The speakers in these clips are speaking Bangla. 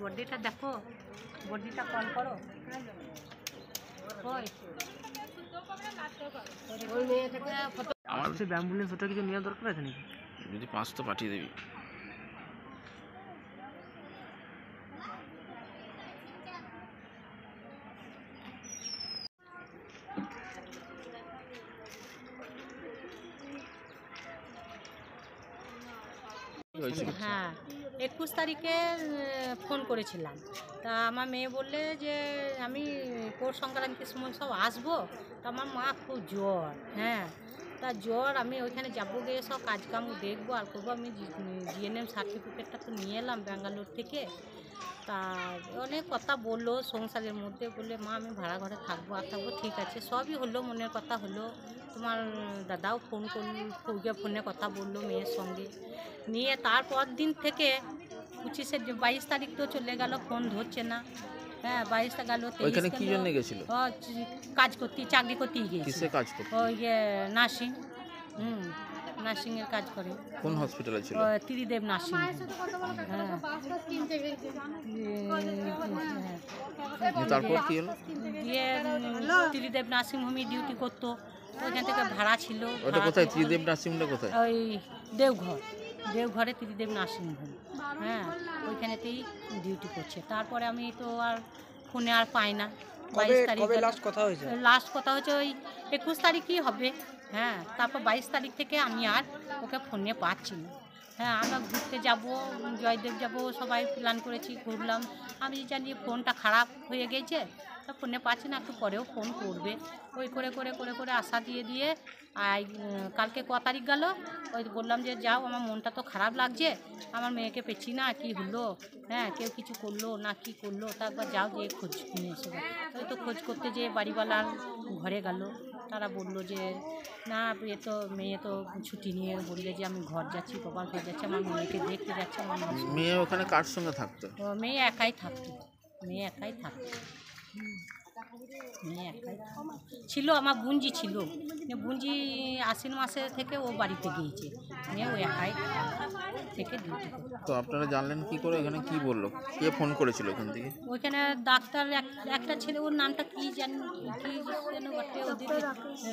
বডিটা দেখো, বডিটা কল করো। আমার কাছে অ্যাম্বুলেন্স ওটা কিছু নেওয়া দরকার আছে নাকি? যদি 5 তো পাঠিয়ে দিবি। হ্যাঁ, 21 তারিখে ফোন করেছিলাম। তা আমার মেয়ে বললে যে আমি পৌষ সংক্রান্তির সময় সব আসবো। তা আমার মা খুব জ্বর, হ্যাঁ, তা জ্বর, আমি ওইখানে যাবো, গিয়ে সব কাজকাম দেখবো আর করবো। আমি জিএনএম সার্টিফিকেটটা তো নিয়ে এলাম ব্যাঙ্গালোর থেকে। তা অনেক কথা বললো সংসারের মধ্যে, বললে মা আমি ভাড়া ঘরে থাকবো আর থাকবো। ঠিক আছে, সবই হলো, মনের কথা হলো। তোমার দাদাও ফোন করলো, ফোনে কথা বললো মেয়ের সঙ্গে নিয়ে। তারপর দিন থেকে 22 তারিখ তো চলে গেল, ফোন ধরছে না। হ্যাঁ, 22টা গেল, 23 কি জন্য গেছিল? কাজ করতে, চাকরি করতেই গিয়েছিল। কিসে কাজ করতে? ওই নার্সিং, নার্সিংয়ের কাজ করে। কোন হসপিটালে ছিল? ত্রিদেব নার্সিং। তারপর কি হলো? দিয়ে ত্রিদেব নার্সিং হোমে ডিউটি করতো। ওইখান থেকে ভাড়া ছিল। ওটা কোথায়? ত্রিদেব নার্সিং হোমটা কোথায়? ওই দেওঘরে ত্রিদেব নার্সিং হোম। হ্যাঁ, ওইখানেতেই ডিউটি করছে। তারপরে আমি তো আর ফোনে আর পাই না। 22 তারিখ লাস্ট কথা হয়েছে, ওই 21 তারিখই হবে। হ্যাঁ, তারপর 22 তারিখ থেকে আমি আর ওকে ফোনে পাচ্ছি না। হ্যাঁ, আমরা ঘুরতে যাব, জয়দেব যাব, সবাই প্ল্যান করেছি, ঘুরলাম। আমি জানি ফোনটা খারাপ হয়ে গেছে, তা ফোনে পাচ্ছি না, একটু পরেও ফোন করবে। ওই করে করে করে করে আশা দিয়ে আর কালকে ক তারিখ গেল, ওই বললাম যে যাও, আমার মনটা তো খারাপ লাগছে, আমার মেয়েকে পেছি না, কি হলো, হ্যাঁ, কেউ কিছু করলো না কি করলো, তা একবার যাও, দিয়ে খোঁজ নিয়ে এসো। ওই তো খোঁজ করতে যেয়ে বাড়িওয়ালার ঘরে গেল। তারা বললো যে না, মেয়ে তো ছুটি নিয়ে বললে যে আমি ঘর যাচ্ছি, বাবার ঘর যাচ্ছি, আমার মেয়েকে দেখতে যাচ্ছে। আমার মেয়ে ওখানে কার সঙ্গে থাকতো? মেয়ে একাই থাকতো। মেয়ে একাই ছিল। আমার বুঞ্জি ছিল, বুঞ্জি আশ্বিন মাসে থেকে ও বাড়িতে গিয়েছে, মেয়ে ও একাই থেকে ডিউটি করতো। তো আপনারা জানলেন কি করে? এখানে কি বললো? কে ফোন করেছিল ওখান থেকে? ওইখানে ডাক্তার একটা ছেলে, ওর নামটা কি যেন বটে, ওদের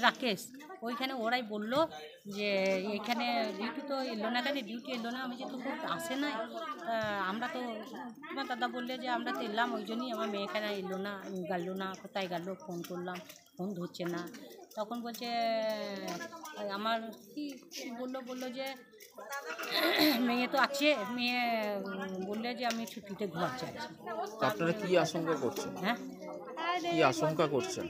রাকেশ। ওইখানে ওরাই বললো যে এখানে ডিউটি তো এলো না, কেন ডিউটি এলো না? আমি যে তো আসে নাই, আমরা তো, তোমার দাদা বললে যে আমরা তো এলাম, ওই জন্যই আমার মেয়ে এখানে এলো না, গেল না, কোথায় গেল, ফোন করলাম, ফোন ধরছে না। তখন বলছে আমার কি বললো যে মেয়ে তো আছে, মেয়ে বললে যে আমি ছুটিতে ঘর যাচ্ছি। আপনারা কি আশঙ্কা করছেন? হ্যাঁ, কি আশঙ্কা করছেন?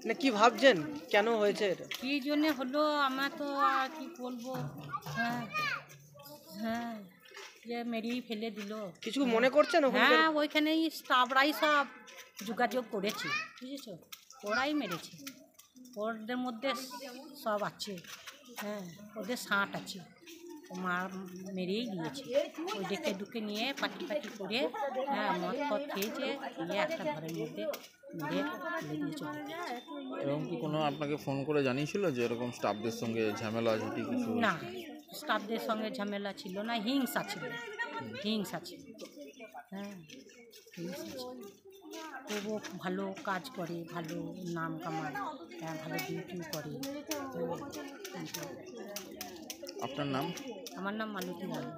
না, কি ভাবছেন কেন হয়েছে এটা? কি জন্যে হলো আমার তো আর কি বলবো। হ্যাঁ, যে মেরেই ফেলে দিল। কিছু মনে করছেন? হ্যাঁ, ওইখানেই স্টাফরাই সব যোগাযোগ করেছে, বুঝেছো, ওরাই মেরেছে। ওদের মধ্যে সব আছে, হ্যাঁ, ওদের সাঁট আছে, মার মেরেই দিয়েছে। ওই ডেকে নিয়ে পাটি করে, হ্যাঁ, মদ ফদ খেয়েছে, দিয়ে একটা ঘরের মধ্যে মেরে ফেলে দিয়েছে। এরকম কি কোনো আপনাকে ফোন করে জানিয়েছিল যে এরকম স্টাফদের সঙ্গে ঝামেলা ঝুটি কিছু? না, স্টাফদের সঙ্গে ঝামেলা ছিল না, হিংসা ছিল। হ্যাঁ, হিংসা ছিল। ও ভালো কাজ করে, ভালো নাম কামায়, ভালো ডিউটি করে। আপনার নাম? আমার নাম মালতী রায়।